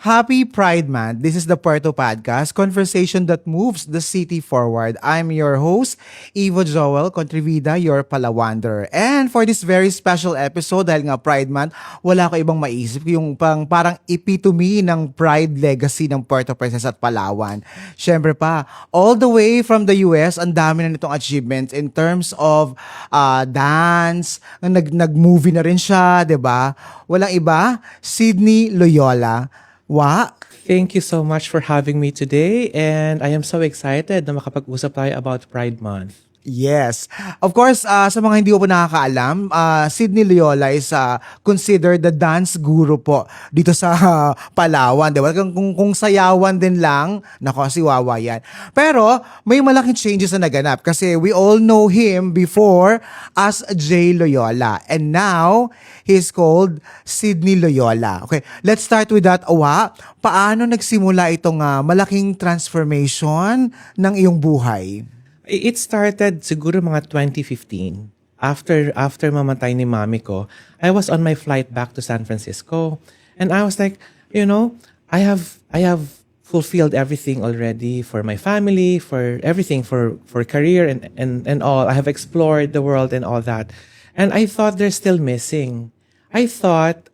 Happy Pride Month. This is the Puerto Podcast, conversation that moves the city forward. I'm your host, Ivo Joel Contrivida, your Palawander. And for this very special episode, dahil nga Pride Month, wala ko ibang maisip yung parang epitome ng Pride legacy ng Puerto Princesa at Palawan. Syempre pa, all the way from the US, ang dami na nitong achievements in terms of dance, nag-movie na rin siya, 'di ba? Walang iba, Sydney Loyola. Thank you so much for having me today, and I am so excited na makapag-usap tayo about Pride Month. Yes. Of course, sa mga hindi po nakakaalam, Sydney Loyola is considered the dance guru po dito sa Palawan. Diba? Kung sayawan din lang, nako, si Wawa yan. Pero may malaking changes na naganap kasi we all know him before as Jay Loyola. And now, he's called Sydney Loyola. Okay, let's start with that. Awa, paano nagsimula itong malaking transformation ng iyong buhay? It started siguro mga 2015. After mamatay ni mami ko, I was on my flight back to San Francisco. And I was like, I have fulfilled everything already for my family, for everything, for career and all. I have explored the world and all that. And I thought they're still missing. I thought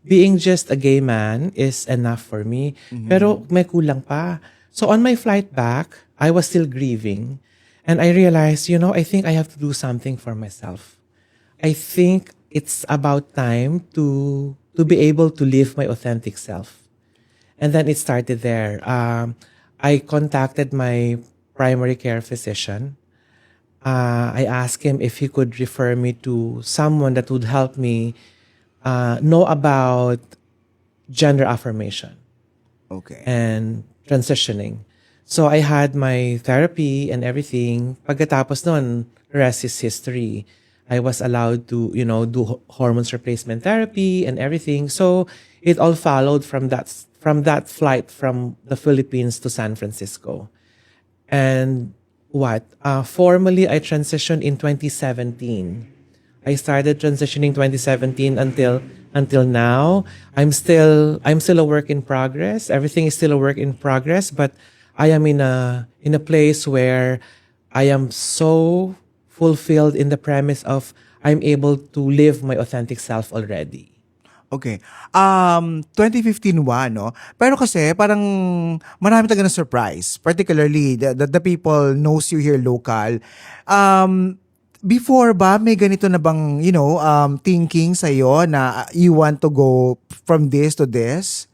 being just a gay man is enough for me. Mm-hmm. Pero may kulang pa. So on my flight back, I was still grieving. And I realized, I think I have to do something for myself. I think it's about time to be able to live my authentic self. And then it started there. I contacted my primary care physician. I asked him if he could refer me to someone that would help me know about gender affirmation. Okay. And transitioning. So I had my therapy and everything. Pagkatapos nun, rest is history. I was allowed to, do hormones replacement therapy and everything. So it all followed from that flight from the Philippines to San Francisco. And formally I transitioned in 2017. I started transitioning 2017 until now. I'm still a work in progress. Everything is still a work in progress, but I am in a place where I am so fulfilled in the premise of I'm able to live my authentic self already. Okay. 2015 no? Pero kasi parang marami talaga na surprise. Particularly the people knows you here local. Before ba may ganito na bang, thinking sa'yo na you want to go from this to this?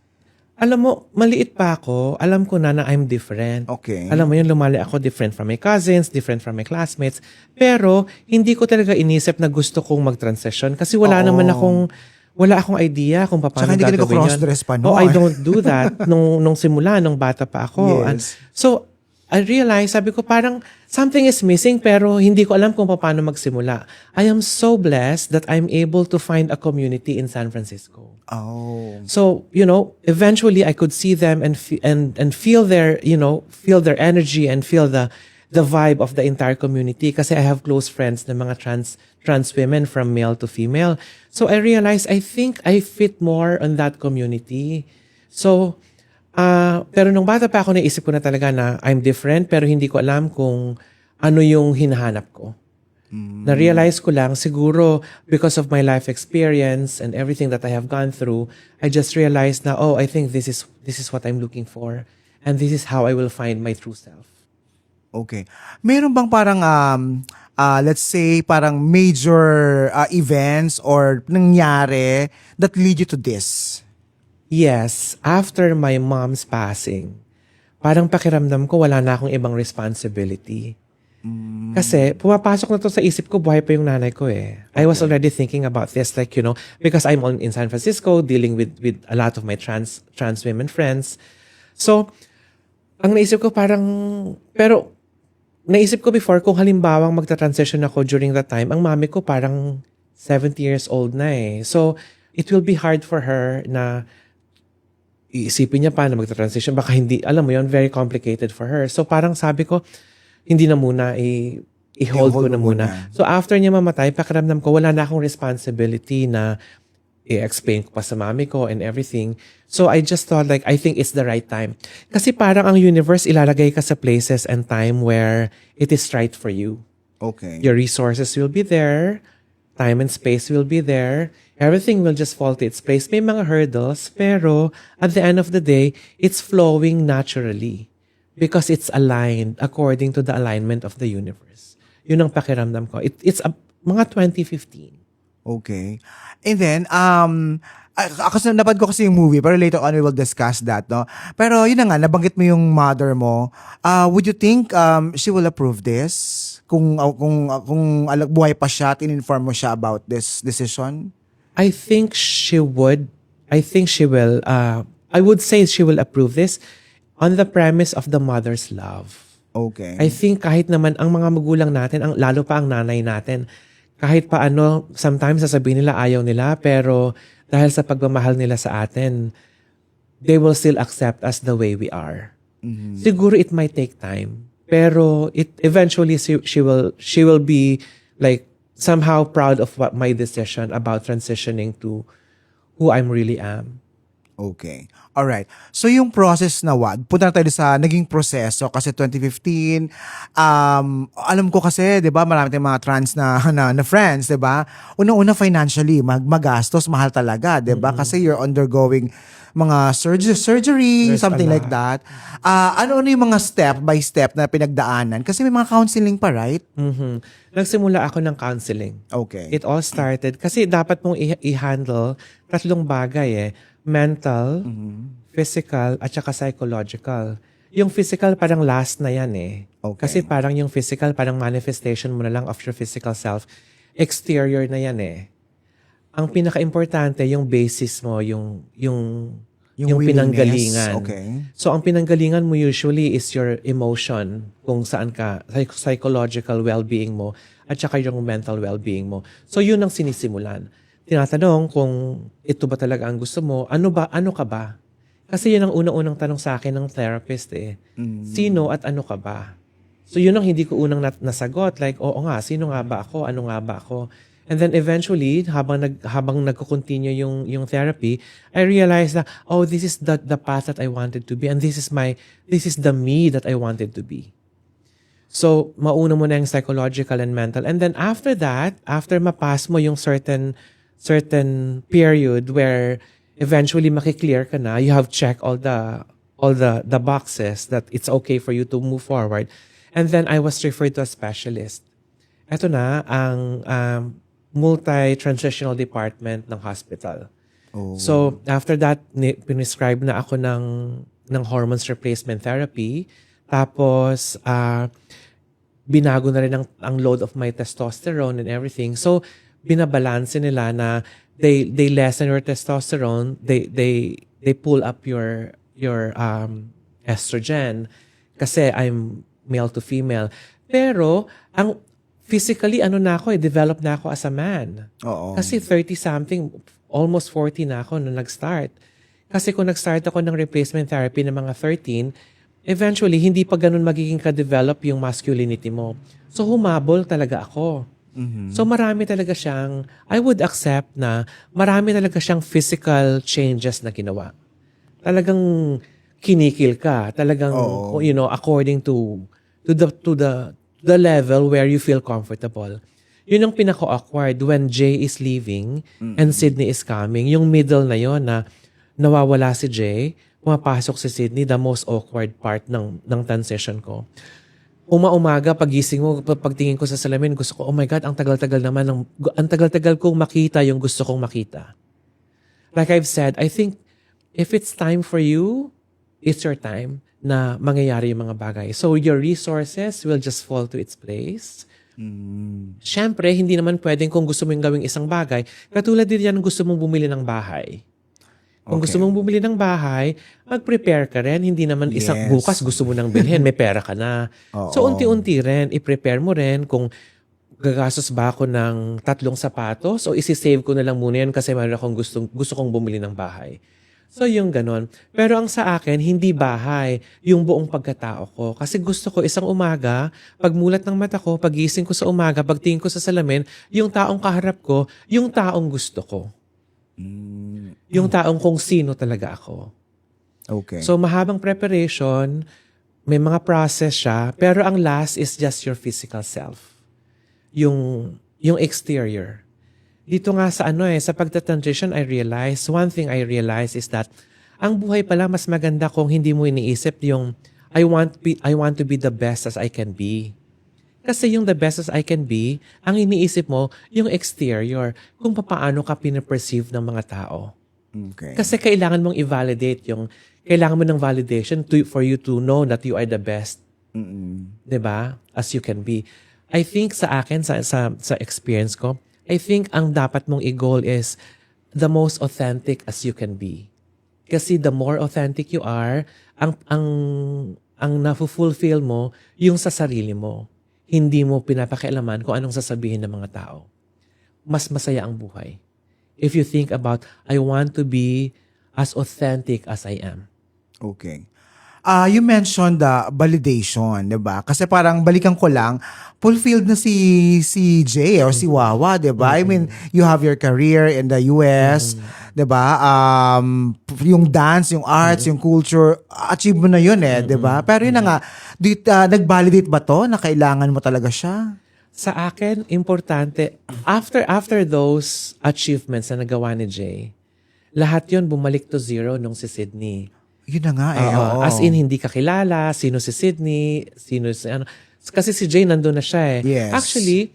Alam mo, maliit pa ako, alam ko na I'm different. Okay. Alam mo yun, lumali ako different from my cousins, different from my classmates. Pero, hindi ko talaga inisip na gusto kong mag-transition kasi wala akong idea kung paano hindi ka gagawin yun. cross-dress pa, no? Oh, I don't do that nung simula, nung bata pa ako. Yes. So, I realized, sabi ko parang something is missing pero hindi ko alam kung paano magsimula. I am so blessed that I'm able to find a community in San Francisco. Oh. So, eventually I could see them and feel their, feel their energy and feel the vibe of the entire community kasi I have close friends na mga trans women from male to female. So I realized I think I fit more on that community. So, pero nung bata pa ako, naisip ko na talaga na I'm different pero hindi ko alam kung ano yung hinahanap ko. Na-realize ko lang, siguro because of my life experience and everything that I have gone through, I just realized na, I think this is what I'm looking for and this is how I will find my true self. Okay. Meron bang parang, let's say, parang major events or nangyari that lead you to this? Yes, after my mom's passing, parang pakiramdam ko wala na akong ibang responsibility. Kasi pumapasok na to sa isip ko, buhay pa yung nanay ko eh. Okay. I was already thinking about this because I'm in San Francisco dealing with a lot of my trans women friends. So, ang naisip ko pero naisip ko before kung halimbawang magta-transition ako during that time, ang mami ko parang 70 years old na eh. So, it will be hard for her na iisipin niya pa na magta-transition. Baka hindi, alam mo yun, very complicated for her. So parang sabi ko, hindi na muna, i-hold ko na muna. So after niya mamatay, pakiramdam ko, wala na akong responsibility na i-explain ko pa sa mami ko and everything. So I just thought like, I think it's the right time. Kasi parang ang universe ilalagay ka sa places and time where it is right for you. Okay. Your resources will be there. Time and space will be there. Everything will just fall to its place. May mga hurdles, pero at the end of the day, it's flowing naturally because it's aligned according to the alignment of the universe. Yun ang pakiramdam ko. It's mga 2015. Okay. And then, ako napad ko kasi yung movie, pero later on we will discuss that, no? Pero yun na nga, nabanggit mo yung mother mo. Would you think she will approve this? Kung buhay pa siya at in-inform mo siya about this decision? I think she would. I think she will. I would say she will approve this on the premise of the mother's love. Okay. I think kahit naman ang mga magulang natin, lalo pa ang nanay natin, kahit pa ano, sometimes sasabihin nila ayaw nila, pero dahil sa pagmamahal nila sa atin, they will still accept us the way we are. Mm-hmm. Siguro it might take time, pero eventually she will be like somehow proud of what my decision about transitioning to who I'm really am. Okay. Alright. So yung process na punta na tayo sa naging proseso kasi 2015, alam ko kasi, 'di ba, marami tayong mga trans na friends, 'di ba? Unang-una financially, magastos, mahal talaga, 'di ba? Kasi you're undergoing mga surgery, There's something a like lot. that. Ano yung mga step by step na pinagdaanan? Kasi may mga counseling pa, right? Nagsimula ako ng counseling. Okay. It all started kasi dapat mong i-handle tatlong bagay mental, physical, at saka psychological. Yung physical parang last na yan Okay. Kasi parang yung physical parang manifestation mo na lang of your physical self. Exterior na yan Ang pinaka-importante yung basis mo, yung willingness. pinanggalingan. Okay. So ang pinanggalingan mo usually is your emotion, kung saan ka, psychological well-being mo, at saka yung mental well-being mo. So yun ang sinisimulan. Tinatanong kung ito ba talaga ang gusto mo, ano ka ba? Kasi yun ang unang-unang tanong sa akin ng therapist Sino at ano ka ba? So yun ang hindi ko unang nasagot. Like, oo nga, sino nga ba ako? Ano nga ba ako? And then eventually, habang nagko-continue yung therapy, I realized that, this is the path that I wanted to be, and this is the me that I wanted to be. So, mauna mo na yung psychological and mental. And then after that, after mapass mo yung certain period where eventually makiklear ka na, you have checked all the boxes that it's okay for you to move forward. And then I was referred to a specialist. Ito na ang multi-transitional department ng hospital. Oh. So after that, pinescribe na ako ng hormones replacement therapy. Tapos binago na rin ang load of my testosterone and everything. So binabalanse nila na they lessen your testosterone, they pull up your estrogen kasi I'm male to female. Pero ang physically develop na ako as a man. Oo. Kasi 30 something, almost 40 na ako nung nag-start. Kasi kung nag-start ako ng replacement therapy ng mga 13, eventually hindi pa ganun magiging ka-develop yung masculinity mo. So humabol talaga ako. So marami talaga siyang, I would accept na marami talaga siyang physical changes na ginawa. Talagang kinikil ka. Talagang, according to the level where you feel comfortable. Yun ang pinaka-awkward when Jay is leaving and Sydney is coming. Yung middle na yon na nawawala si Jay, pumapasok si Sydney, the most awkward part ng transition ko. Umaga, pagising mo, pagtingin ko sa salamin, gusto ko, oh my God, ang tagal-tagal kong makita yung gusto kong makita. Like I've said, I think if it's time for you, it's your time na mangyayari yung mga bagay. So your resources will just fall to its place. Siyempre, hindi naman pwedeng kung gusto mo yung gawing isang bagay. Katulad din yan gusto mong bumili ng bahay. Kung gusto mong bumili ng bahay, mag-prepare ka rin. Hindi naman isang bukas gusto mo nang bilhin, may pera ka na. So unti-unti rin, i-prepare mo rin kung gagastos ba ako ng 3 sapatos o isi-save ko na lang muna yan kasi mayroon akong gusto kong bumili ng bahay. So yung ganon. Pero ang sa akin, hindi bahay, yung buong pagkatao ko. Kasi gusto ko isang umaga, pagmulat ng mata ko, pagising ko sa umaga, pagtingin ko sa salamin, yung taong kaharap ko, yung taong gusto ko. Yung taong kung sino talaga ako. Okay. So, mahabang preparation, may mga process siya, pero ang last is just your physical self. Yung exterior. Dito nga sa sa pagta-transition, one thing I realized is that ang buhay pala mas maganda kung hindi mo iniisip yung I want to be the best as I can be. Kasi yung the best as I can be, ang iniisip mo, yung exterior, kung paano ka pinaperceive ng mga tao. Okay. Kasi kailangan mong i-validate kailangan mo ng validation for you to know that you are the best. 'Di ba? As you can be. I think sa akin, sa experience ko, I think ang dapat mong i-goal is the most authentic as you can be. Kasi the more authentic you are, ang nafu-fulfill mo yung sa sarili mo. Hindi mo pinapakialaman kung anong sasabihin ng mga tao. Mas masaya ang buhay. If you think about, I want to be as authentic as I am. Okay. You mentioned the validation, 'di ba? Kasi parang balikan ko lang, fulfilled na si Jay or si Wawa, 'di ba? I mean, you have your career in the US, 'di ba? Yung dance, yung arts, yung culture, achieve mo na 'yun 'di ba? Pero yun na nga, nag-validate ba 'to na kailangan mo talaga siya? Sa akin, importante, after those achievements na nagawa ni Jay, lahat yun bumalik to zero nung si Sydney. Yun na nga Oo. As in, hindi kakilala, sino si Sydney, Kasi si Jay nandun na siya Yes. Actually,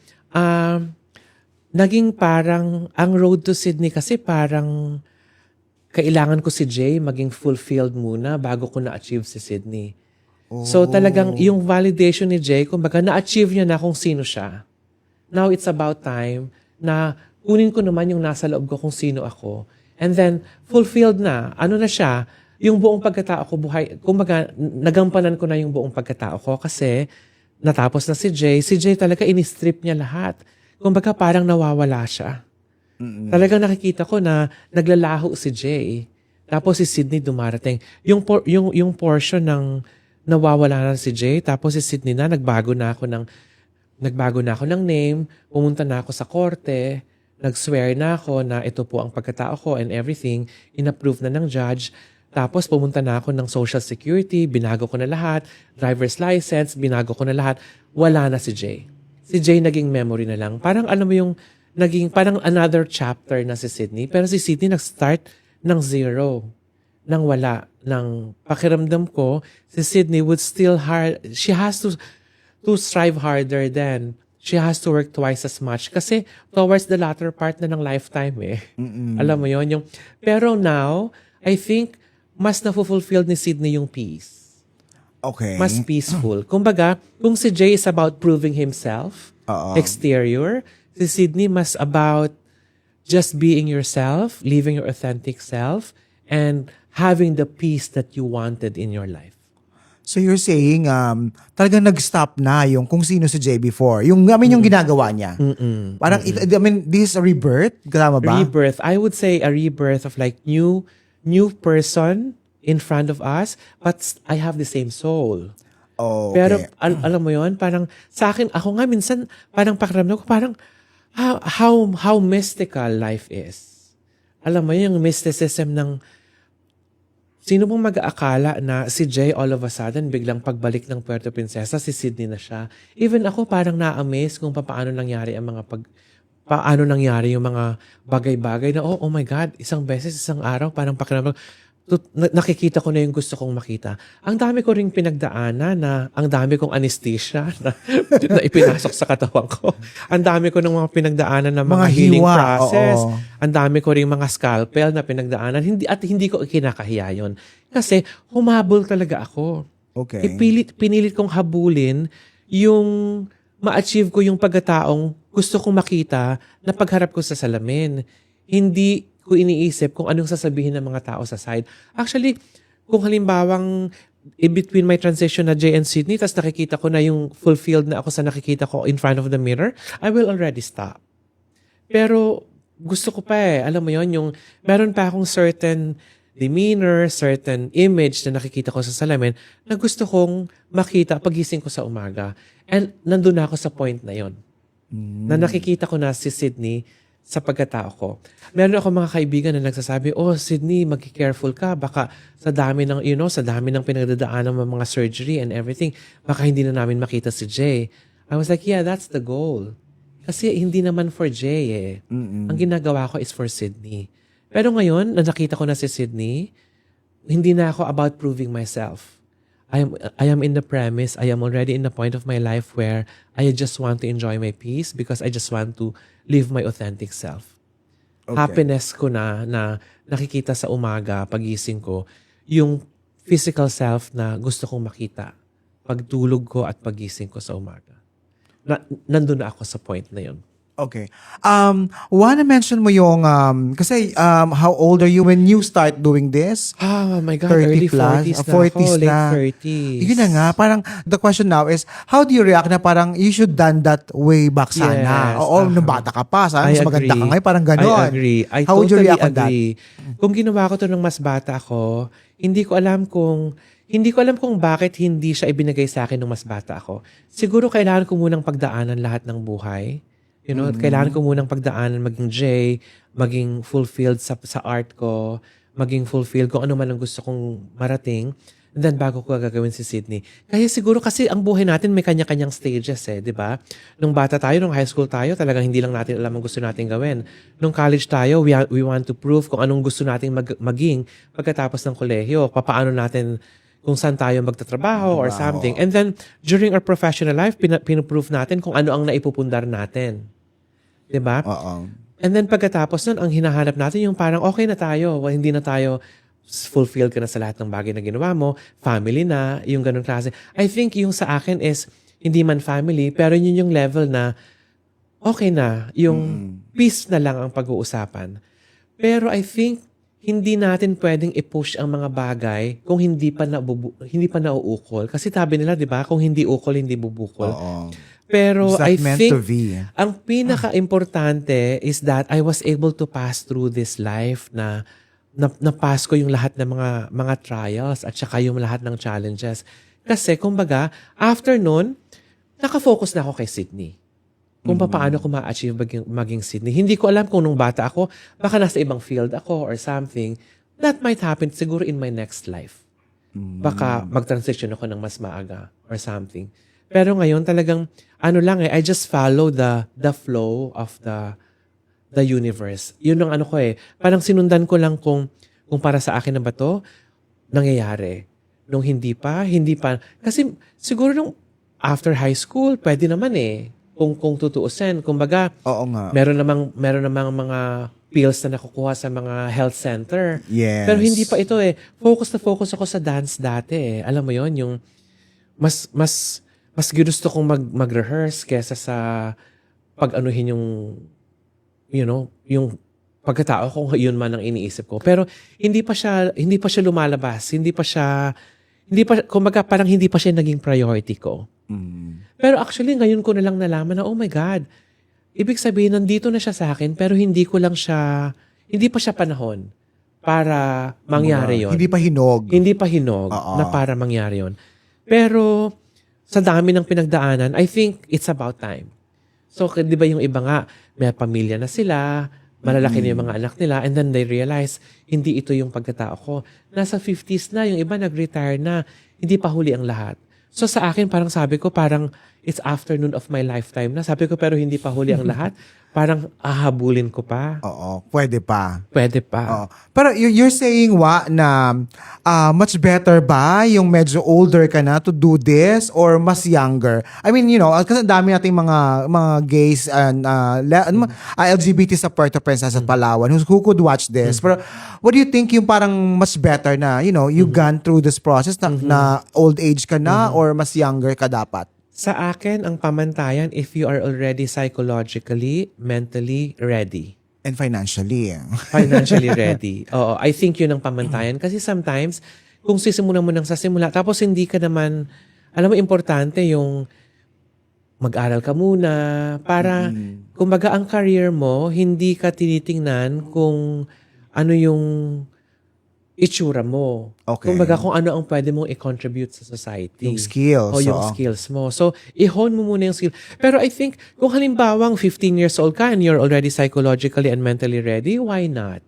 naging parang, ang road to Sydney kasi parang, kailangan ko si Jay maging fulfilled muna bago ko na-achieve si Sydney. So talagang yung validation ni Jay, kumbaga na-achieve niya na kung sino siya. Now it's about time na kunin ko naman yung nasa loob ko kung sino ako. And then, fulfilled na. Ano na siya? Yung buong pagkatao ko buhay, kumbaga, nagampanan ko na yung buong pagkatao ko kasi natapos na si Jay. Si Jay talaga in-strip niya lahat. Kumbaga, parang nawawala siya. Talagang nakikita ko na naglalaho si Jay. Tapos si Sydney dumarating. Yung portion ng nawawala na si Jay, tapos si Sydney nagbago na ako ng name, pumunta na ako sa korte, nag-swear na ako na ito po ang pagkatao ko and everything, in-approve na ng judge. Tapos pumunta na ako ng Social Security, binago ko na lahat, driver's license, binago ko na lahat. Wala na si Jay. Si Jay naging memory na lang. Parang alam mo yung naging parang another chapter na si Sydney. Pero si Sydney nag-start ng zero. Nang wala. Nang pakiramdam ko, si Sydney would still she has to strive harder then. She has to work twice as much. Kasi towards the latter part na ng lifetime Alam mo yon pero now, I think, mas na-fulfilled ni Sydney yung peace. Okay. Mas peaceful. Kumbaga, kung si Jay is about proving himself, exterior, si Sydney mas about just being yourself, living your authentic self, and having the peace that you wanted in your life. So you're saying, talagang nag-stop na yung kung sino si Jay before. Yung ginagawa niya. Parang, this is a rebirth? Tama ba? Rebirth. I would say a rebirth of like new person in front of us, but I have the same soul. Oh, okay. Pero alam mo yon, parang sa akin, ako nga minsan, parang pakiramdam ko, parang how mystical life is. Alam mo yung mysticism ng sino mong mag-aakala na si Jay all of a sudden biglang pagbalik ng Puerto Princesa, si Sydney na siya. Even ako parang na-amaze kung paano nangyari ang paano nangyari yung mga bagay-bagay na, oh my God, isang beses, isang araw, parang pakiramdam, nakikita ko na yung gusto kong makita. Ang dami ko ring pinagdaanan na, ang dami kong anesthesia na ipinasok sa katawan ko. Ang dami ko ng mga pinagdaanan na mga healing hiwa, process. oo. Ang dami ko ring mga scalpel na pinagdaanan. Hindi ko kinakahiya yun. Kasi humabol talaga ako. Okay. Pinilit kong habulin yung ma-achieve ko yung pagkataong gusto kong makita na pagharap ko sa salamin. Hindi ko iniisip kung anong sasabihin ng mga tao sa side. Actually, kung halimbawang in between my transition na Jay and Sydney, tas nakikita ko na yung fulfilled na ako sa nakikita ko in front of the mirror, I will already stop. Pero gusto ko pa alam mo yon, yung meron pa akong certain demeanor, certain image na nakikita ko sa salamin na gusto kong makita pagising ko sa umaga. And nandun na ako sa point na yon. Na nakikita ko na si Sydney sa pagkatao ko. Meron ako mga kaibigan na nagsasabi, "Oh, Sydney, mag-careful ka. Baka sa dami ng, sa dami ng pinagdadaanan ng mga surgery and everything, baka hindi na namin makita si Jay." I was like, yeah, that's the goal. Kasi hindi naman for Jay eh. Ang ginagawa ko is for Sydney. Pero ngayon, na nakita ko na si Sydney, hindi na ako about proving myself. I am in the premise, I am already in the point of my life where I just want to enjoy my peace because I just want to live my authentic self. Okay. Happiness ko na nakikita sa umaga, pagising ko, yung physical self na gusto kong makita. Pagtulog ko at pagising ko sa umaga. Nandun na ako sa point na yun. Okay. Wanna mention mo yung, kasi how old are you when you start doing this? Oh my God, 30 early plus, 40s na 40s ako, late na. 30s. Yun na nga, parang the question now is, how do you react na parang you should done that way back sana? Yes, Oo, nung bata ka pa, sana I mas maganda ka agree. ngayon, parang gano'n. I agree. How would you totally react on that? agree. Kung ginawa ko to nung mas bata ako, hindi ko alam kung bakit hindi siya ibinigay sa akin nung mas bata ako. Siguro kailangan ko munang pagdaanan lahat ng buhay. Kailangan ko munang pagdaanan maging Jay, maging fulfilled sa art ko, maging fulfilled kung ano man ang gusto kong marating. And then bago ko gagawin si Sydney. Kasi ang buhay natin may kanya-kanyang stages di ba? Nung bata tayo, nung high school tayo, talagang hindi lang natin alam ang gusto natin gawin. Nung college tayo, we want to prove kung anong gusto nating maging pagkatapos ng kolehiyo. Paano natin kung saan tayo magtatrabaho or something. And then, during our professional life, pinuprove natin kung ano ang naipupundar natin. Diba? Oo. And then pagkatapos nun, ang hinahanap natin yung parang okay na tayo, hindi na tayo fulfilled ka na sa lahat ng bagay na ginawa mo, family na, yung ganun klase. I think yung sa akin is, hindi man family, pero yun yung level na okay na, yung peace na lang ang pag-uusapan. Pero I think, hindi natin pwedeng i-push ang mga bagay kung hindi pa nauukol. Kasi sabi nila, di ba, kung hindi ukol, hindi bubukol. Oo. Pero Is that I meant think to be? ang pinaka-importante is that I was able to pass through this life na pass ko yung lahat ng mga trials at saka yung lahat ng challenges. Kasi kumbaga, after nun, nakafocus na ako kay Sydney. Kung paano ko ma-achieve maging Sydney. Hindi ko alam kung nung bata ako, baka nasa ibang field ako or something. That might happen siguro in my next life. Baka mag-transition ako ng mas maaga or something. Pero ngayon talagang I just follow the flow of the universe. Yun ang ko parang sinundan ko lang kung para sa akin na ba to nangyayari. Nung hindi pa. Kasi siguro nung after high school, pwede naman kung tutuusin. Kumbaga, Oo nga. meron namang mga pills na nakukuha sa mga health center. Yes. Pero hindi pa ito Focus na focus ako sa dance dati Alam mo yon yung mas ginusto kong mag-rehearse kesa sa pag-anuhin yung pagkatao ko yun man ang iniisip ko. Pero hindi pa siya lumalabas. Kumbaga parang hindi pa siya naging priority ko. Pero actually ngayon ko na lang nalaman na oh my God, ibig sabihin nandito na siya sa akin pero hindi pa siya panahon para mangyari yon. Hindi pa hinog. Hindi pa hinog na para mangyari yon. Pero sa dami ng pinagdaanan, I think it's about time. So, di ba yung iba nga, may pamilya na sila, malalaki na yung mga anak nila, and then they realize, hindi ito yung pagkatao ko. Nasa 50s na, yung iba nag-retire na, hindi pa huli ang lahat. So sa akin, parang sabi ko, parang it's afternoon of my lifetime na. Sabi ko, pero hindi pa huli ang lahat. Parang ahabulin ko pa. Oo, pwede pa. Pwede pa. Oo. Pero you're saying, na much better ba yung medyo older ka na to do this or mas younger? I mean, kasi dami nating mga gays and LGBT sa Puerto Princesa at Palawan who could watch this. Pero what do you think yung parang much better na, you gone through this process na old age ka na or mas younger ka dapat? Sa akin, ang pamantayan, if you are already psychologically, mentally ready. And financially. Financially ready. Oo, I think yun ang pamantayan. Kasi sometimes, kung sisimulan mo nang sa simula, tapos hindi ka naman, alam mo, importante yung mag-aral ka muna para, kumbaga, ang career mo, hindi ka tinitingnan kung ano yung itsura mo. Okay. Kumbaga kung ano ang pwede mong i-contribute sa society. Yung skills, O yung oo. skills mo. So, i-hone mo muna yung skill. Pero I think, kung halimbawang 15 years old ka and you're already psychologically and mentally ready, why not?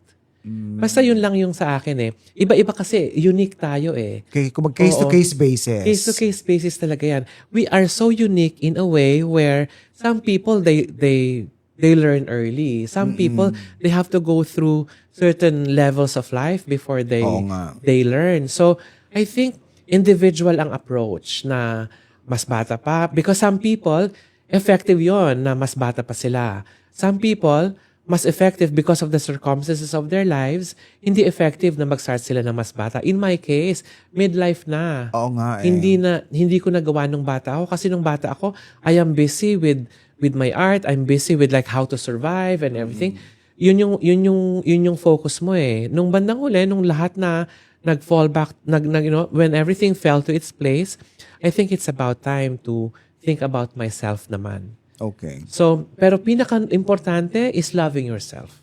Basta yun lang yung sa akin eh. Iba-iba kasi, unique tayo eh. Okay, kung case-to-case basis. Case-to-case basis talaga yan. We are so unique in a way where some people, they learn early. Some people, they have to go through certain levels of life before Oo nga. they learn. So, I think individual ang approach na mas bata pa. Because some people, effective yon na mas bata pa sila. Some people, mas effective because of the circumstances of their lives, hindi effective na mag-start sila ng mas bata. In my case, midlife na. Oo nga eh. Hindi ko nagawa nung bata ako kasi nung bata ako, I am busy with my art, I'm busy with like how to survive and everything. Yun yung focus mo eh. Nung bandang huli, nung lahat na nag-fall back, when everything fell to its place, I think it's about time to think about myself naman. Okay. So, pero pinaka-importante is loving yourself.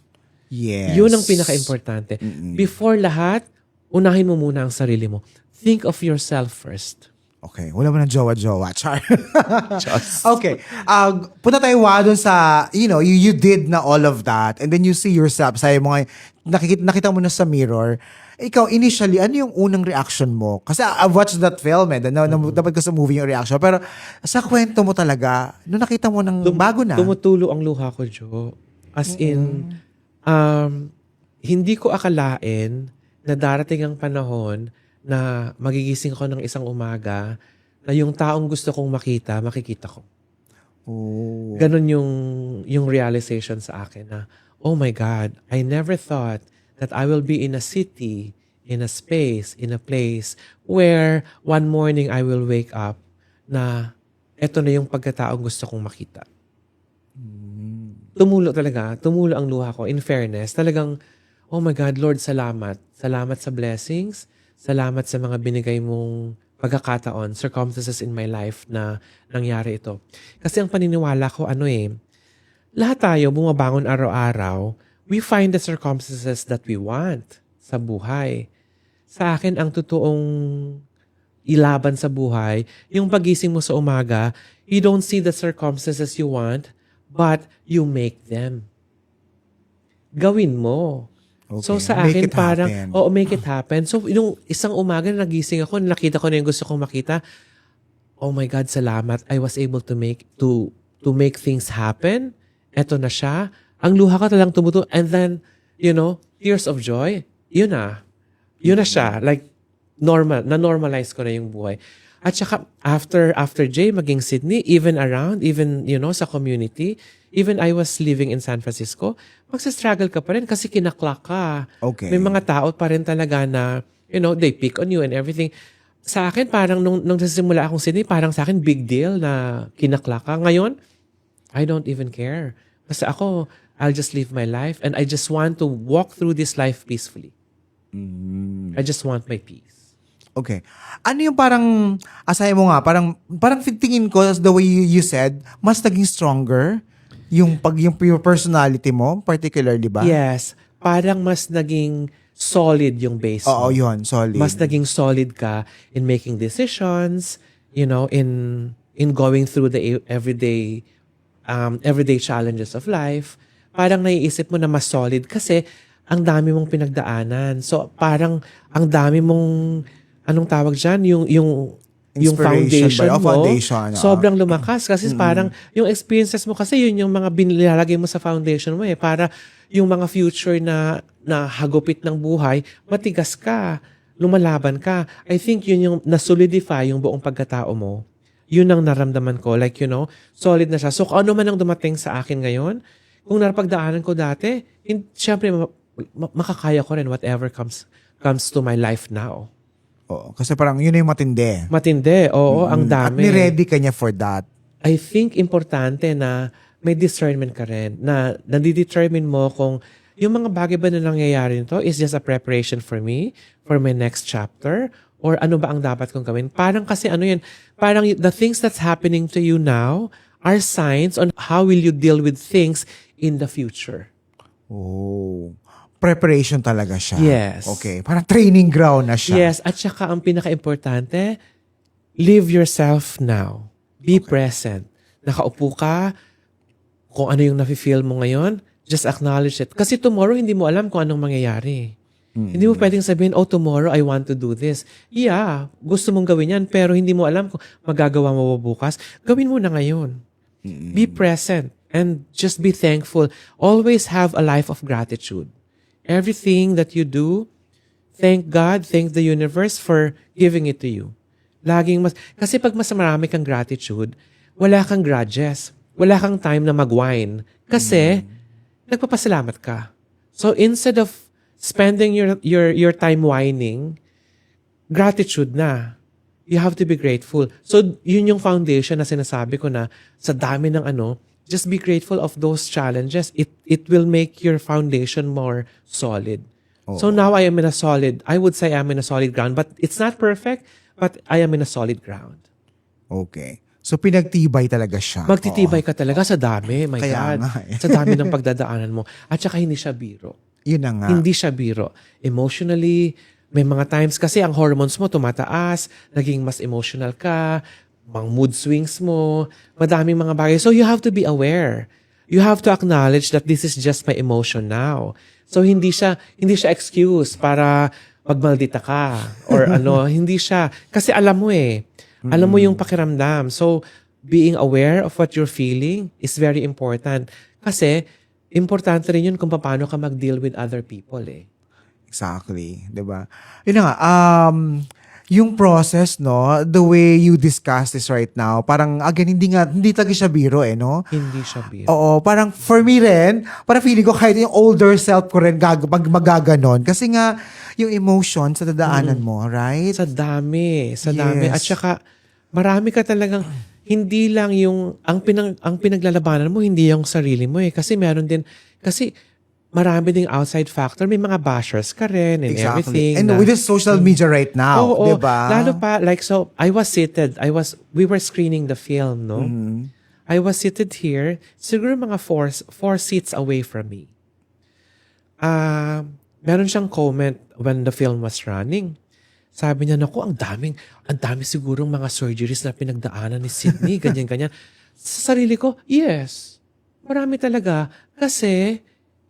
Yes. Yun ang pinaka-importante. Before lahat, unahin mo muna ang sarili mo. Think of yourself first. Okay. Wala mo ng jowa-jowa. Char. Okay. Punta tayo dun sa, you did na all of that and then you see yourself. Sabi mo nga, nakita mo na sa mirror. Ikaw, initially, ano yung unang reaction mo? Kasi I watched that film dapat ko sa movie yung reaction. Pero sa kwento mo talaga, nung nakita mo ng bago na. Tumutulo ang luha ko, Jo. As in, hindi ko akalain na darating ang panahon na magigising ko ng isang umaga na yung taong gusto kong makikita ko. Oh. Ganon yung realization sa akin na, oh my God, I never thought that I will be in a city, in a space, in a place where one morning I will wake up na eto na yung pagkataong gusto kong makita. Tumulo ang luha ko. In fairness, talagang, oh my God, Lord, salamat. Salamat sa blessings. Salamat sa mga binigay mong pagkakataon, circumstances in my life na nangyari ito. Kasi ang paniniwala ko, lahat tayo bumabangon araw-araw, we find the circumstances that we want sa buhay. Sa akin, ang totoong ilaban sa buhay, yung pagising mo sa umaga, you don't see the circumstances you want, but you make them. Gawin mo. Okay. So sa Make akin it parang, happen. make it happen. So yung isang umaga na nagising ako, nakita ko na yung gusto kong makita, oh my God, salamat. I was able to make things happen. Eto na siya. Ang luha ko talang tumuto. And then, tears of joy. Yun na. Yun na siya. Like, na-normalize ko na yung buhay. At saka, after Jay, maging Sydney, even sa community, even I was living in San Francisco, magsa-struggle ka pa rin kasi kinaklak ka. Okay. May mga tao pa rin talaga na, they pick on you and everything. Sa akin, parang nung nagsisimula akong Sydney, parang sa akin, big deal na kinaklak ka. Ngayon, I don't even care. Basta ako, I'll just live my life and I just want to walk through this life peacefully. I just want my peace. Okay. Ano yung parang, asay mo nga, parang tingin ko, the way you said, mas naging stronger yung pure personality mo, particularly ba? Yes. Parang mas naging solid yung base mo. Oo, yun, solid. Mas naging solid ka in making decisions, in going through the everyday challenges of life. Parang naiisip mo na mas solid kasi ang dami mong pinagdaanan. So parang ang dami mong anong tawag diyan, yung foundation mo, foundation, sobrang lumakas kasi parang yung experiences mo kasi yun yung mga binilalagay mo sa foundation mo para yung mga future na hagupit ng buhay, matigas ka, lumalaban ka. I think yun yung na-solidify yung buong pagkatao mo. Yun ang naramdaman ko. Like, solid na siya. So, kung ano man ang dumating sa akin ngayon, kung napagdaanan ko dati, syempre, makakaya ko rin whatever comes to my life now. Oo, kasi parang yun na yung matindi. Matindi, oo, ang dami. At ni-ready ka niya for that. I think importante na may discernment ka rin, na nadidetermine mo kung yung mga bagay ba na nangyayari nito is just a preparation for me, for my next chapter, or ano ba ang dapat kong gawin. Parang kasi parang the things that's happening to you now are signs on how will you deal with things in the future. Oh. Preparation talaga siya. Yes. Okay. Parang training ground na siya. Yes, at saka ang pinaka-importante, live yourself now. Be present. Nakaupo ka, kung ano yung nafe-feel mo ngayon, just acknowledge it. Kasi tomorrow, hindi mo alam kung anong mangyayari. Hindi mo pwedeng sabihin, oh, tomorrow I want to do this. Yeah, gusto mong gawin yan, pero hindi mo alam kung magagawa mo ba bukas. Gawin mo na ngayon. Be present and just be thankful. Always have a life of gratitude. Everything that you do, thank God, thank the universe for giving it to you. Kasi pag mas marami kang gratitude, wala kang grudges. Wala kang time na mag-whine. Kasi, nagpapasalamat ka. So, instead of spending your time whining, gratitude na. You have to be grateful. So, yun yung foundation na sinasabi ko na sa dami ng just be grateful of those challenges. It will make your foundation more solid. So now I would say I'm in a solid ground, but it's not perfect, but I am in a solid ground. Okay. So, pinagtibay talaga siya. Magtitibay ka talaga sa dami, my Kaya God. nga eh. Sa dami ng pagdadaanan mo. At saka hindi siya biro. Yun na nga. Hindi siya biro. Emotionally, may mga times kasi ang hormones mo tumataas, naging mas emotional ka, mga mood swings mo, madaming mga bagay. So you have to be aware. You have to acknowledge that this is just my emotion now. So hindi siya excuse para magmaldita ka or hindi siya. Kasi alam mo alam mo yung pakiramdam. So being aware of what you're feeling is very important. Kasi importante rin yun kung paano ka mag-deal with other people Exactly. 'Di ba? Yun na nga. Yung process, no, the way you discuss this right now, parang, again, hindi talaga siya biro, no? Hindi siya biro. Oo, parang for me rin, parang feeling ko kahit yung older self ko rin magaganon. Kasi nga, yung emotion sa dadaanan mo, right? Sa dami. At Yes. saka, marami ka talagang, hindi lang yung, ang pinaglalabanan mo, hindi yung sarili mo Kasi meron din, kasi, marami ding outside factor. May mga bashers ka rin and everything. And with the social media right now, Oo, di ba? lalo pa, so, I was seated. We were screening the film, no? I was seated here, siguro mga four seats away from me. Meron siyang comment when the film was running. Sabi niya, naku, ang dami sigurong mga surgeries na pinagdaanan ni Sydney, ganyan-ganyan. Sa sarili ko, yes. Marami talaga. Kasi,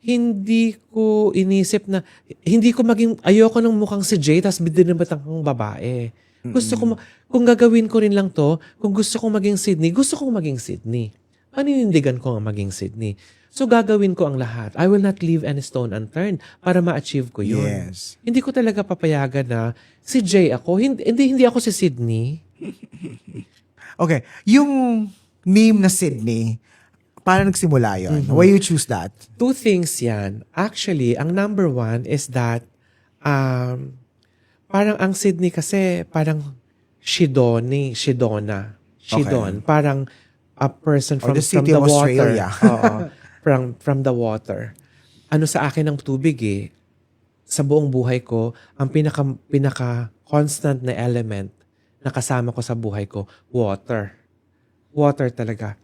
hindi ko inisip na, ayoko ng mukhang si Jay, tas bidinibatang kang babae. Gusto ko, kung gagawin ko rin lang to, kung gusto kong maging Sydney, gusto kong maging Sydney. Paninindigan ko ang maging Sydney. So gagawin ko ang lahat. I will not leave any stone unturned para ma-achieve ko yun. Yes. Hindi ko talaga papayagan na si Jay ako. Hindi ako si Sydney. Okay. Yung name na Sydney, paano nagsimula yun? Why you choose that? Two things yan. Actually, ang number one is that parang ang Sydney kasi parang Shidona. Shidon. Okay. Parang a person Or from the city the of water. Australia. Oo. From the water. Ano sa akin ng tubig sa buong buhay ko, ang pinaka constant na element na kasama ko sa buhay ko, water. Water talaga.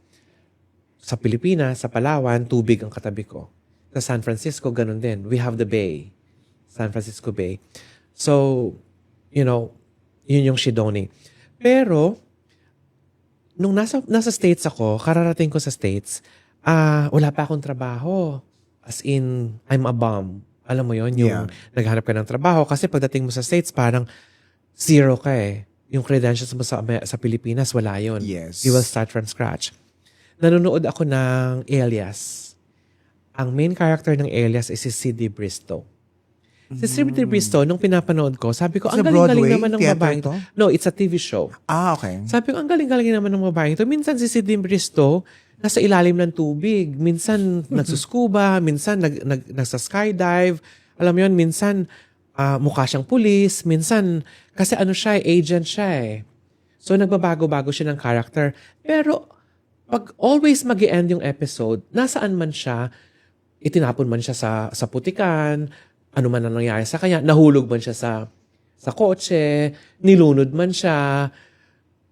Sa Pilipinas, sa Palawan, tubig ang katabi ko. Sa San Francisco, ganun din. We have the bay. San Francisco Bay. So, yun yung Shidoni. Pero, nung nasa States ako, kararating ko sa States, wala pa akong trabaho. As in, I'm a bum. Alam mo yun? Yung naghanap ka ng trabaho. Kasi pagdating mo sa States, parang zero ka Yung credentials mo sa Pilipinas, wala yun. Yes. You will start from scratch. Nanonood ako ng Alias. Ang main character ng Alias is si Sidney Bristow. Si Sidney Bristow, nung pinapanood ko, sabi ko, Sa ang galing-galing Broadway? naman ng Theater babaeng to? No, it's a TV show. Okay. Sabi ko, ang galing-galing naman ng babaeng to. Minsan si Sidney Bristow, nasa ilalim ng tubig. Minsan nagsuscuba, minsan nagsa-skydive. Alam mo yun, minsan mukha siyang pulis. Minsan, kasi agent siya So, nagbabago-bago siya ng character. Pero, pag always mag-i-end yung episode, nasaan man siya, itinapon man siya sa putikan, ano man ang nangyari sa kanya, nahulog man siya sa kotse, nilunod man siya.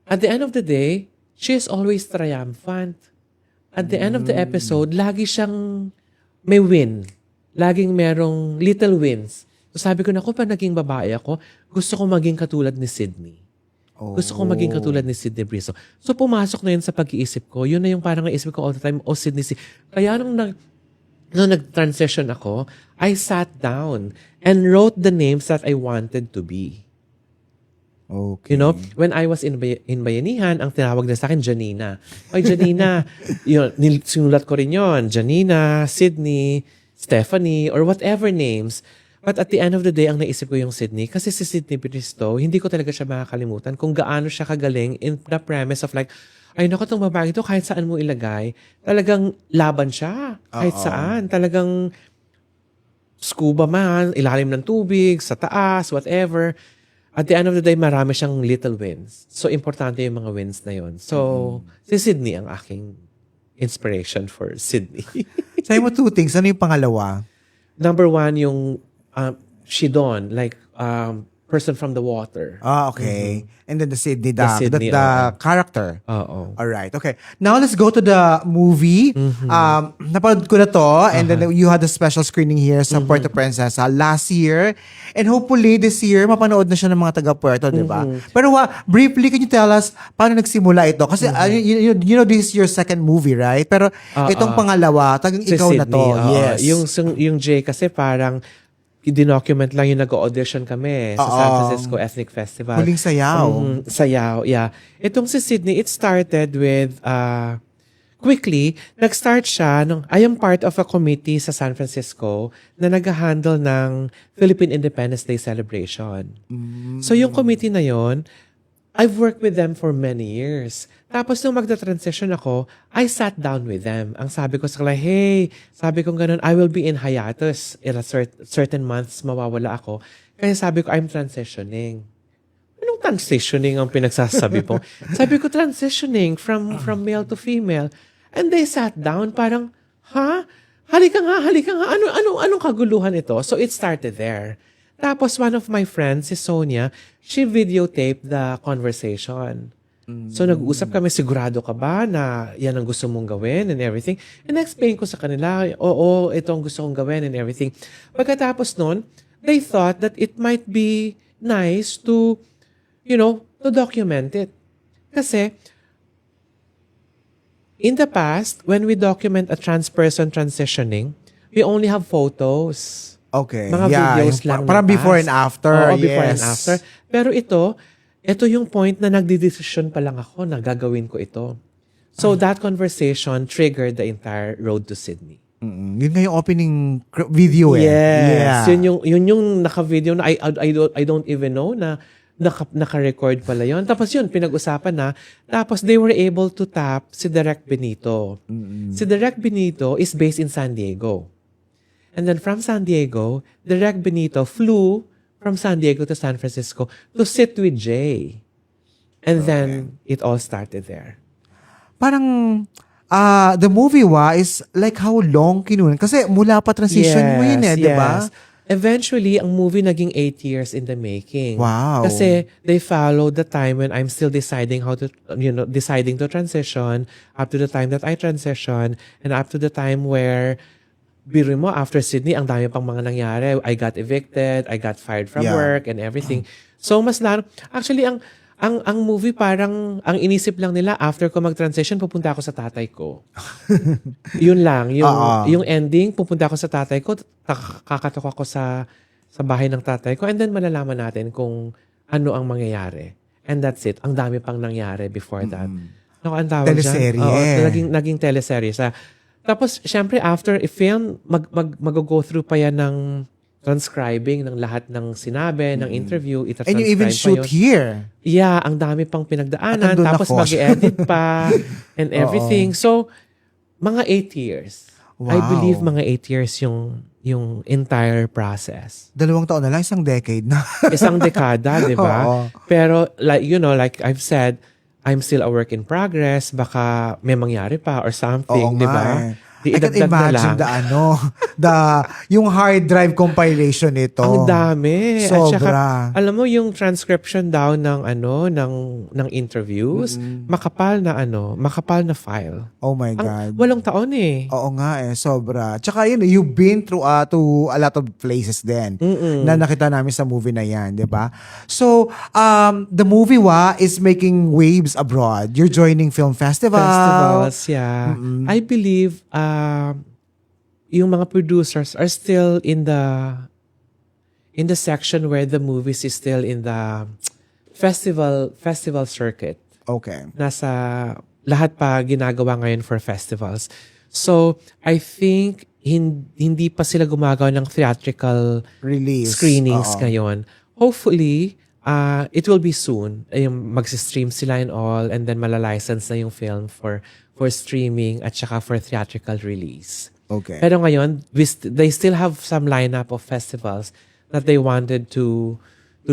At the end of the day, she is always triumphant. At the end of the episode, lagi siyang may win. laging merong little wins. So sabi ko, naku, pa naging babae ako, gusto ko maging katulad ni Sydney. Gusto ko maging katulad ni Sydney Brizo. So pumasok na yun sa pag-iisip ko. Yun na yung parang naisip ko all the time, Sydney. Kaya nung nag-transition ako, I sat down and wrote the names that I wanted to be. Okay. You know, when I was in Bayanihan, ang tinawag na sa akin, Janina. Ay, Janina, yun, sinulat ko rin yun. Janina, Sydney, Stephanie, or whatever names. But at the end of the day, ang naisip ko yung Sydney. Kasi si Sydney Bristow, hindi ko talaga siya makakalimutan kung gaano siya kagaling in the premise of like, ay naku, itong babae ito, kahit saan mo ilagay, talagang laban siya. Kahit saan. Talagang scuba man, ilalim ng tubig, sa taas, whatever. At the end of the day, marami siyang little wins. So, importante yung mga wins na yun. So, si Sydney ang aking inspiration for Sydney. Sa'yo mo two things. Ano yung pangalawa? Number one, yung Shidon, like person from the water. Okay. And then the Sydney, The Sydney, the character. Oo. All right. Okay. Now let's go to the movie. Napanood ko na to, and then you had a special screening here sa Puerto Princesa last year. And hopefully this year mapanood na siya ng mga taga Puerto, di ba? Pero briefly, can you tell us paano nagsimula ito? Kasi you know this is your second movie, right? Pero itong pangalawa, tagang Si ikaw na to. Sydney, Yes. Yung Jay kasi parang i-document lang yung nag-audition kami sa San Francisco Ethnic Festival. Huling sayaw. Sayaw, yeah. Itong si Sydney, it started with, quickly, nag-start siya nung, I am part of a committee sa San Francisco na nag-handle ng Philippine Independence Day celebration. So yung committee na yon, I've worked with them for many years. Tapos nung magda-transition ako, I sat down with them. Ang sabi ko sa kanila, hey, sabi ko ganun, I will be in hiatus in a certain months, mawawala ako. Kaya sabi ko, I'm transitioning. Anong transitioning ang pinagsasabi po? Sabi ko, transitioning from male to female. And they sat down, parang, ha? Halika nga. Anong kaguluhan ito? So it started there. Tapos one of my friends, si Sonia, she videotaped the conversation. So nag-uusap kami, sigurado ka ba na yan ang gusto mong gawin and everything? And explain ko sa kanila, oo, ito ang gusto kong gawin and everything. Pagkatapos nun, they thought that it might be nice to, to document it. Kasi, in the past, when we document a trans person transitioning, we only have photos. Okay. Mga videos lang. Parang before and after. Oo, before and after. Pero ito yung point na nagdidesisyon pa lang ako na gagawin ko ito. So that conversation triggered the entire road to Sydney. Yun nga yung opening video eh. Yes. Yeah. Yun yung naka-video na I don't even know na naka-record pala yun. Tapos yun, pinag-usapan na. Tapos they were able to tap si Direk Benito. Si Direk Benito is based in San Diego. And then from San Diego, Direk Benito flew from San Diego to San Francisco to sit with Jay. And then it all started there. Parang the movie is like how long kinunan? Kasi mula pa transition mo yun eh, di ba? Eventually, ang movie naging 8 years in the making. Wow. Kasi they followed the time when I'm still deciding deciding to transition, up to the time that I transition, and up to the time where biro mo, after Sydney, ang dami pang mga nangyari. I got evicted, I got fired from work, and everything. So, mas lalo. Actually, ang movie parang, ang inisip lang nila, after ko mag-transition, pupunta ako sa tatay ko. Yun lang. Yung ending, pupunta ako sa tatay ko, kakatok ako sa bahay ng tatay ko, and then malalaman natin kung ano ang mangyayari. And that's it. Ang dami pang nangyari before that. Ano ang tawag teleserye. Naging teleserye. Tapos, syempre, after i-film, mag-go through pa yan ng transcribing ng lahat ng sinabi, ng interview. And you even shoot here. Yeah, ang dami pang pinagdaanan. Tapos mag-edit pa and everything. So, mga 8 years. Wow. I believe mga 8 years yung entire process. 2 taon na lang, 1 decade na. Isang dekada, di ba? Oo. Pero, like I've said, I'm still a work in progress. Baka may mangyari pa or something, Oo di nga ba? eh. I can Idagdag na imagine lang. yung hard drive compilation nito. Ang dami. At saka, Sobra. alam mo yung transcription daw ng interviews, makapal na file. Oh my Ang God. 8 taon eh. Oo nga sobra. Tsaka yun, you've been through to a lot of places din na nakita namin sa movie na yan, di ba? So, the movie is making waves abroad. You're joining film Festivals, yeah. I believe yung mga producers are still in the section where the movies is still in the festival circuit. Okay. Nasa lahat pa ginagawa ngayon for festivals. So, I think hindi pa sila gumagawa ng theatrical Release. screenings Oo. ngayon. Hopefully, it will be soon. Yung mag-stream sila and all, and then malalicense na yung film for streaming at saka for theatrical release. Okay. Pero ngayon, they still have some lineup of festivals that they wanted to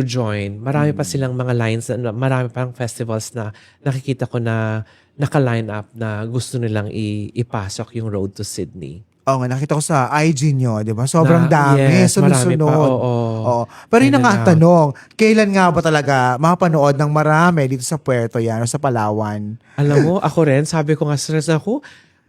join. Marami pa silang mga lines, marami pang festivals na nakikita ko na naka-line up na gusto nilang ipasok yung Road to Sydney. Oo nga, nakita ko sa IG nyo, di ba? Sobrang dami, yes, marami sunod-sunod. pa, oo. Pero yun In na nga and ang out. tanong, kailan nga ba talaga mapanood ng marami dito sa Puerto yan o sa Palawan? Alam mo, ako rin, sabi ko nga stress ako,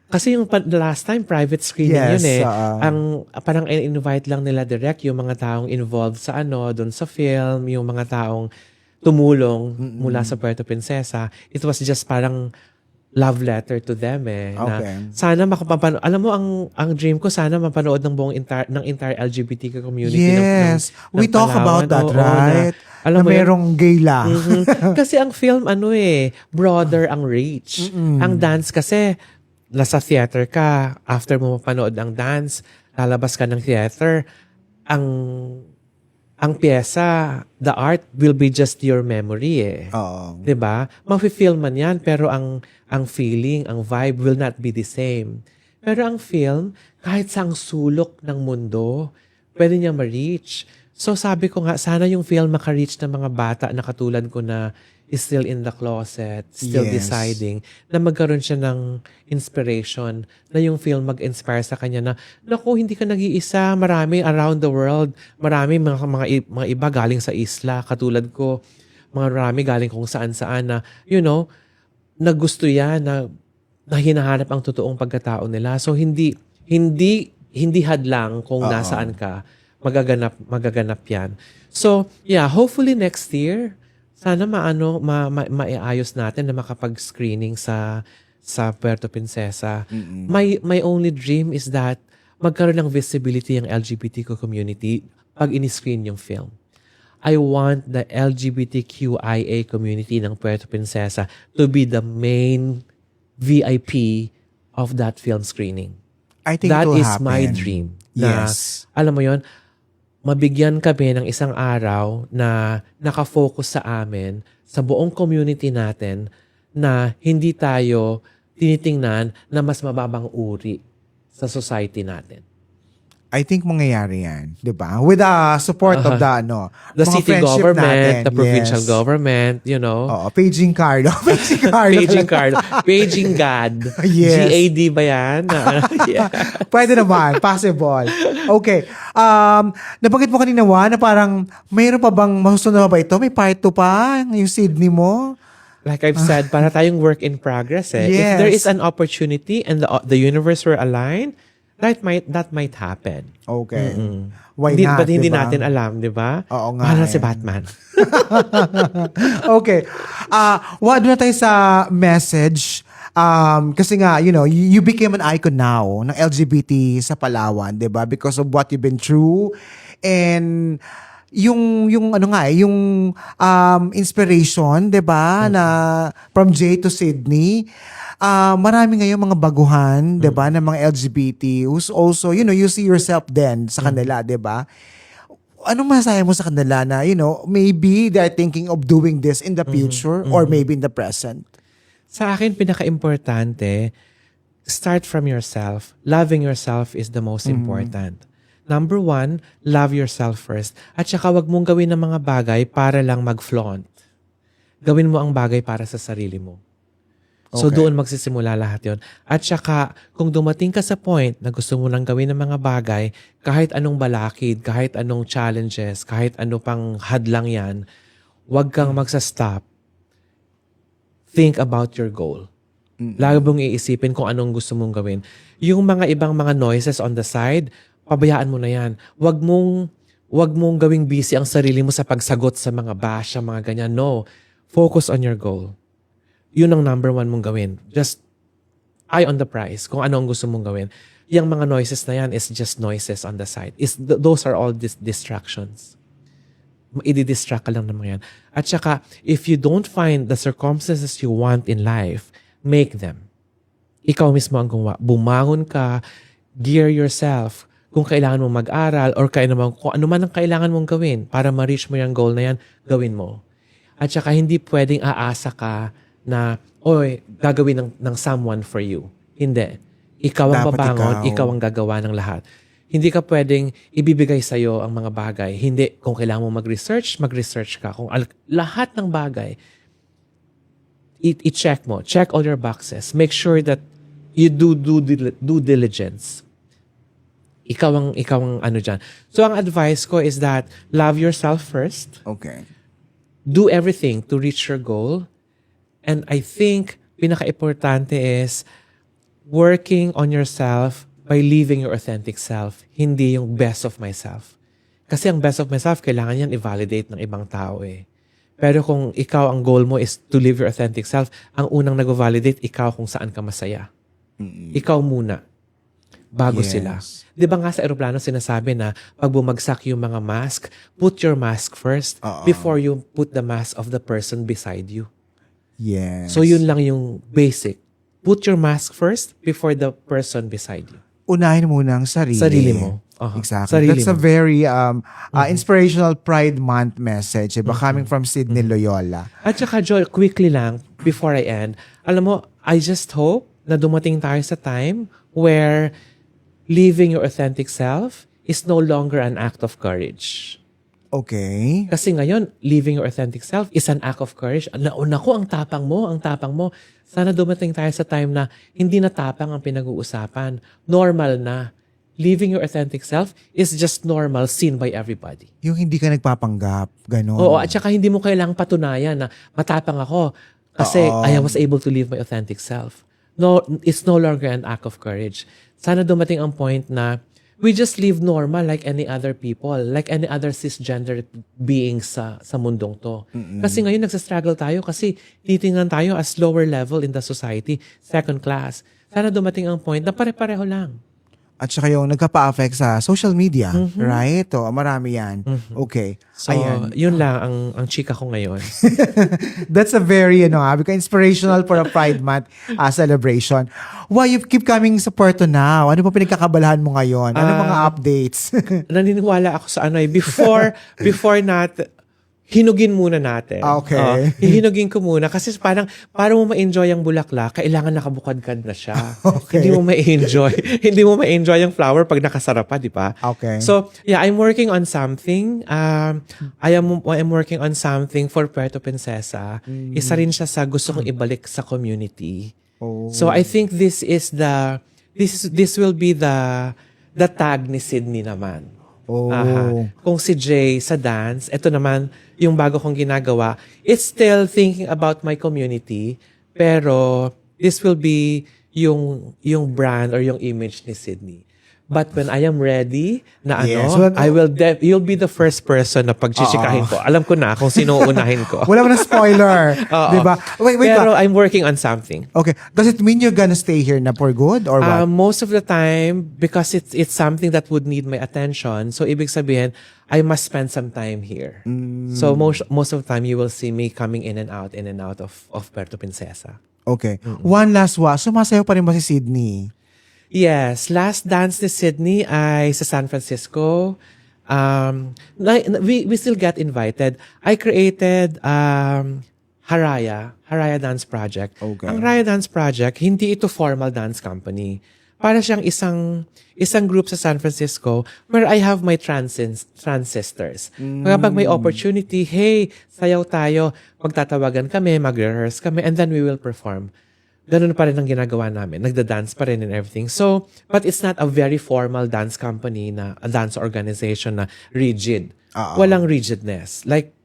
kasi yung the last time, private screening Yes, yun eh. oo. Parang invite lang nila direct yung mga taong involved sa doon sa film, yung mga taong tumulong mula sa Puerto Princesa. It was just parang love letter to them eh. Okay. Na sana makapapanood. Alam mo, ang dream ko, sana mapanood ng buong entire LGBTQ community. Yes. ng We talk Palawan. about that, Oo, right? alam Na mo yun? merong gay lang. Kasi ang film, broader ang reach. Ang dance kasi, nasa theater ka, after mo mapanood ang dance, lalabas ka ng theater, ang pyesa, the art will be just your memory eh. Oo. 'Di ba? Mafi-feel man 'yan pero ang feeling, ang vibe will not be the same. Pero ang film, kahit saang sulok ng mundo, pwede niya ma-reach. So sabi ko nga, sana yung film maka-reach ng mga bata na katulad ko na is still in the closet, still Yes. deciding, na magkaroon siya ng inspiration, na yung film mag-inspire sa kanya na, naku, hindi ka nag-iisa, marami around the world, marami mga iba galing sa isla, katulad ko, marami galing kung saan-saan na, na gusto yan, na hinahanap ang totoong pagkatao nila. So, hindi hadlang kung nasaan ka, magaganap yan. So, yeah, hopefully next year, sana maiayos natin na makapag-screening sa Puerto Princesa. My only dream is that magkaroon ng visibility ang LGBTQ community pag in-screen yung film. I want the LGBTQIA community ng Puerto Princesa to be the main VIP of that film screening. I think That it will is happen. my dream. Na, Yes. alam mo yon, mabigyan kami ng isang araw na nakafocus sa amin, sa buong community natin, na hindi tayo tinitingnan na mas mababang uri sa society natin. I think mangyayari yan, di ba? With the support of the The mga city friendship government, natin. the provincial Yes. government, Oo, paging Carlo. Paging Carlo. Paging card, paging God. Yes. GAD ba yan? Yeah. Pwede naman. Possible. Okay. Nabanggit mo kanina, Juan, na parang mayroon pa bang masusunod na ba ito? May part 2 pa? Yung Sydney mo? Like I've said, para tayong work in progress eh. Yes. If there is an opportunity and the universe were aligned, that might happen. Okay. Why Hindi, not? but hindi diba? natin alam, di ba? Oo nga Mahal eh. si Batman. Okay. Doon na tayo sa message. Kasi nga, you became an icon now ng LGBT sa Palawan, 'di ba? Because of what you've been through and yung inspiration, 'di ba, na from J to Sydney. Marami ngayon mga baguhan, 'di ba, ng mga LGBT who's also, you see yourself then sa kanila, 'di ba? Anong masasabi mo sa kanila na, maybe they're thinking of doing this in the future or maybe in the present? Sa akin, pinaka-importante, start from yourself. Loving yourself is the most important. Number 1, love yourself first. At saka wag mong gawin ng mga bagay para lang mag-flaunt. Gawin mo ang bagay para sa sarili mo. So Okay. doon magsisimula lahat yon. At saka, kung dumating ka sa point na gusto mo nang gawin ng mga bagay, kahit anong balakid, kahit anong challenges, kahit ano pang hadlang yan, huwag kang magsa-stop. Think about your goal. Lagi mong iisipin kung anong gusto mong gawin. Yung mga ibang mga noises on the side, pabayaan mo na yan. Wag mong gawing busy ang sarili mo sa pagsagot sa mga bash, sa mga ganyan. No. Focus on your goal. Yun ang number one mong gawin. Just eye on the prize kung ano ang gusto mong gawin. Yung mga noises na yan is just noises on the side. Those are all distractions. Idi-distract ka lang ng mga yan. At saka, if you don't find the circumstances you want in life, make them. Ikaw mismo ang gumawa. Bumangon ka, gear yourself. Kung kailangan mong mag-aral or kung ano man ang kailangan mong gawin para ma-reach mo yung goal na yan, gawin mo. At saka, hindi pwedeng aasa ka na, oy, gagawin ng someone for you. Hindi. Ikaw ang Dapat babangon, ikaw. ikaw ang gagawa ng lahat. Hindi ka pwedeng ibibigay sa'yo ang mga bagay. Hindi. Kung kailangan mo mag-research ka. Kung lahat ng bagay, i-check mo. Check all your boxes. Make sure that you do diligence. Ikaw ang ano dyan. So, ang advice ko is that love yourself first. Okay. Do everything to reach your goal. And I think, pinaka-importante is working on yourself by living your authentic self, hindi yung best of myself. Kasi ang best of myself, kailangan yan i-validate ng ibang tao eh. Pero kung ikaw ang goal mo is to live your authentic self, ang unang nag-validate, ikaw kung saan ka masaya. Ikaw muna. Bago Yes. sila. Di ba nga sa aeroplano sinasabi na pag bumagsak yung mga mask, put your mask first before you put the mask of the person beside you. Yes. So yun lang yung basic. Put your mask first before the person beside you. Unahin muna ang sarili. Sarili mo. Uh-huh. Exactly. Sarili That's a mo. very inspirational Pride Month message, diba? Coming from Sydney Loyola. At saka, Joy, quickly lang, before I end, alam mo, I just hope na dumating tayo sa time where living your authentic self is no longer an act of courage. Okay. Kasi ngayon, living your authentic self is an act of courage. Naku, ang tapang mo. Sana dumating tayo sa time na hindi na tapang ang pinag-uusapan. Normal na. Living your authentic self is just normal, seen by everybody. Yung hindi ka nagpapanggap, gano'n. Oo, at saka hindi mo kailangang patunayan na matapang ako kasi Oo. I was able to live my authentic self. No, it's no longer an act of courage. Sana dumating ang point na we just live normal like any other people, like any other cisgender beings sa mundong to. Kasi ngayon nagsastruggle tayo kasi titingnan tayo as lower level in the society, second class. Sana dumating ang point na pare-pareho lang. At saka yung nagkapa-affect sa social media, right? O, marami yan. Okay. So, yun lang ang chika ko ngayon. That's a very, inspirational for a Pride Month celebration. Why you keep coming sa Puerto now? Ano pa pinagkakabalahan mo ngayon? Ano mga updates? Naniniwala ako sa before natin, hinugin muna natin. Okay. Hinugin ko muna kasi para mo ma-enjoy ang bulaklak, kailangan nakabukadkad na siya. Okay. Hindi mo ma-enjoy ang flower pag nakasarap pa, di ba? Okay. So, yeah, I'm working on something. I'm working on something for Puerto Princesa. Isa rin siya sa gusto kong ibalik sa community. Oh. So, I think this will be the tag ni Sydney naman. Oh. Kung si Jay sa dance, ito naman yung bago kong ginagawa. It's still thinking about my community, pero this will be yung brand or yung image ni Sydney. But when I am ready na Yes, you'll be the first person na pagchichikahin ko. Alam ko na kung sino unahin ko. Wala mo na spoiler. Diba? Wait Pero ba? I'm working on something. Okay. Does it mean you're gonna stay here na for good or what? Most of the time, because it's something that would need my attention, so ibig sabihin, I must spend some time here. So most of the time, you will see me coming in and out of Puerto Princesa. Okay. One last sumasayaw pa rin ba si Sydney? Yes, last dance ni Sydney ay sa San Francisco. We still get invited. I created Haraya Dance Project. Okay. Ang Haraya Dance Project, hindi ito formal dance company. Para siyang isang group sa San Francisco where I have my trans sisters. Kapag may opportunity, hey, sayaw tayo, magtatawagan kami, magre-rehearse kami, and then we will perform. ganun pa rin ang ginagawa namin. Nagda-dance pa rin and everything. So, but it's not a very formal dance company na a dance organization na rigid. Walang rigidness. Like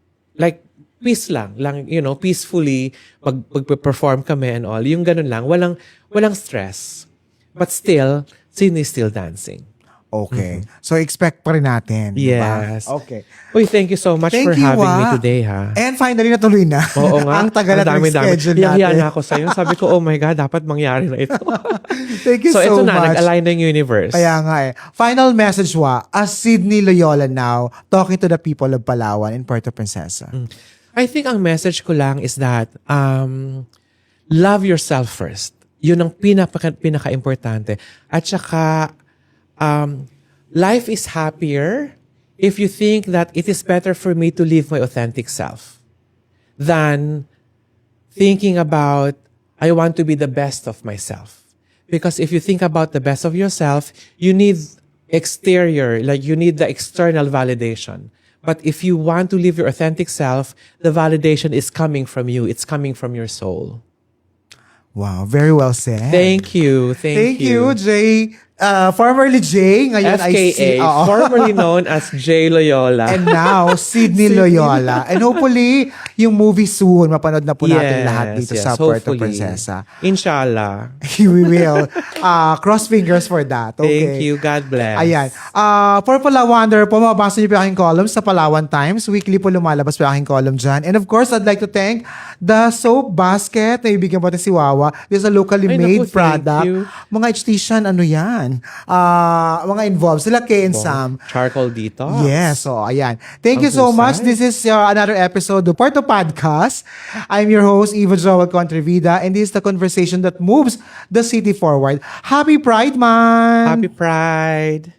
peace lang, peacefully pag-perform kami and all. Yung ganun lang, walang stress. But still, Sydney is still dancing. Okay. So, expect pa rin natin. Yes. Diba? Okay. Uy, thank you so much for having me today, ha? And finally, natuloy na. Oo nga. Ang tagal na schedule natin. Hiya na ako sa'yo. Sabi ko, oh my God, dapat mangyari na ito. Thank you so ito much. na, nag-align na yung universe. Kaya nga eh. Final message as Sydney Loyola now, talking to the people of Palawan in Puerto Princesa. I think ang message ko lang is that love yourself first. Yun ang pinaka-importante. At saka, life is happier if you think that it is better for me to live my authentic self than thinking about, I want to be the best of myself. Because if you think about the best of yourself, you need exterior, like you need the external validation. But if you want to live your authentic self, the validation is coming from you. It's coming from your soul. Wow, very well said. Thank you. Thank you. Jay. Formerly Jay, ngayon FKA, formerly known as Jay Loyola. And now, Sydney Loyola. And hopefully, yung movie soon, mapanood na po natin lahat dito sa Puerto Princesa. Inshallah. We will. Cross fingers for that. Okay. Thank you. God bless. Ayan. For Palawander po, mababasa niyo po aking columns sa Palawan Times. Weekly po lumalabas po aking column dyan. And of course, I'd like to thank the soap basket na ibigyan po natin si Wawa. This is a locally made product. Mga esthetician, ano yan? Mga involved. Sila Kay and Sam. Charcoal detox. Yes. So, ayan. Thank you so much. This is another episode of Puerto Podcast. I'm your host, Ivo Joel Contrevida, and this is the conversation that moves the city forward. Happy Pride Month! Happy Pride!